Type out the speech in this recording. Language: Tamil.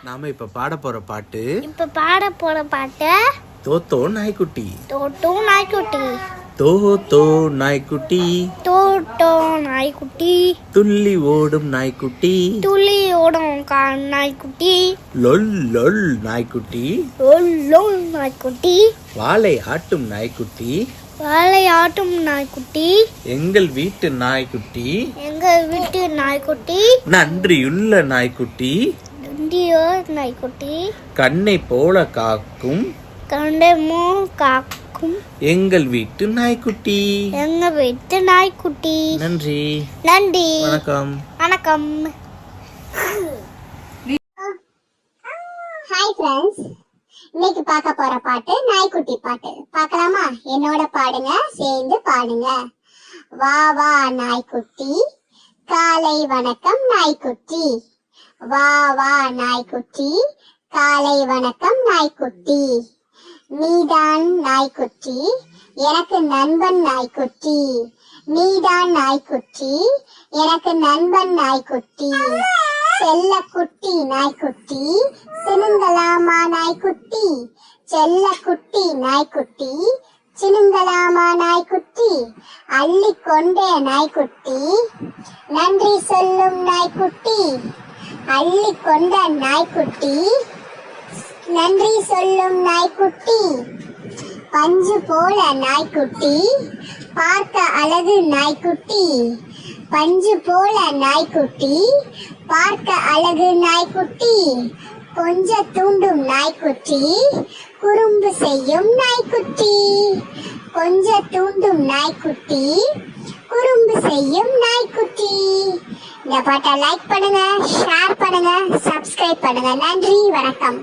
நாம இப்ப பாட போற பாட்டு தோத்தோ நாய்க்குட்டி. தோத்தோ நாய்க்குட்டி துள்ளி ஓடும் நாய்க்குட்டி. லொல் லொல் நாய்க்குட்டி. வாலை ஆட்டும் நாய்க்குட்டி. எங்கள் வீட்டு நாய்க்குட்டி. நன்றியுள்ள நாய்க்குட்டி. கண்ணை போல காக்கும் எங்கள் வீட்டு நாய்க்குட்டி. நன்றி. வணக்கம். ஹாய் ஃப்ரெண்ட்ஸ், இன்னைக்கு பார்க்க போற பாட்டு நாய்க்குட்டி பாட்டு. பார்க்கலாமா? என்னோட பாடுங்க, சேர்ந்து பாடுங்க. வா வா நாய்க்குட்டி, காலை வணக்கம் நாய்க்குட்டி. வா வா நாய்க்குட்டி, காலை வணக்கம் நாய்க்குட்டி. நீதான் நாய்க்குட்டி, எனக்கு நண்பன் நாய்க்குட்டி. நீதான் நாய்க்குட்டி, எனக்கு நண்பன் நாய்க்குட்டி. செல்ல குட்டி நாய்க்குட்டி, சினுங்கலாமா நாய்க்குட்டி. செல்ல குட்டி நாய்க்குட்டி, சினுங்கலாமா நாய்க்குட்டி. அள்ளி கொண்டே நாய்க்குட்டி, நன்றி சொல்லும் நாய்க்குட்டி. அள்ளி கொண்ட நாய்க்குட்டி, நன்றி சொல்லும் நாய்க்குட்டி. பஞ்சு போல நாய்க்குட்டி, பார்க்க அழகு நாய்க்குட்டி. பஞ்சு போல நாய்க்குட்டி, பார்க்க அழகு நாய்க்குட்டி. கொஞ்ச தூண்டும் நாய்க்குட்டி, குறும்பு செய்யும் நாய்க்குட்டி. கொஞ்ச தூண்டும் நாய்க்குட்டி, குறும்பு செய்யும் நாய்க்குட்டி. இந்த பாட்டை லைக் பண்ணுங்க, ஷேர் பண்ணுங்க, சப்ஸ்கிரைப் பண்ணுங்க. நன்றி, வணக்கம்.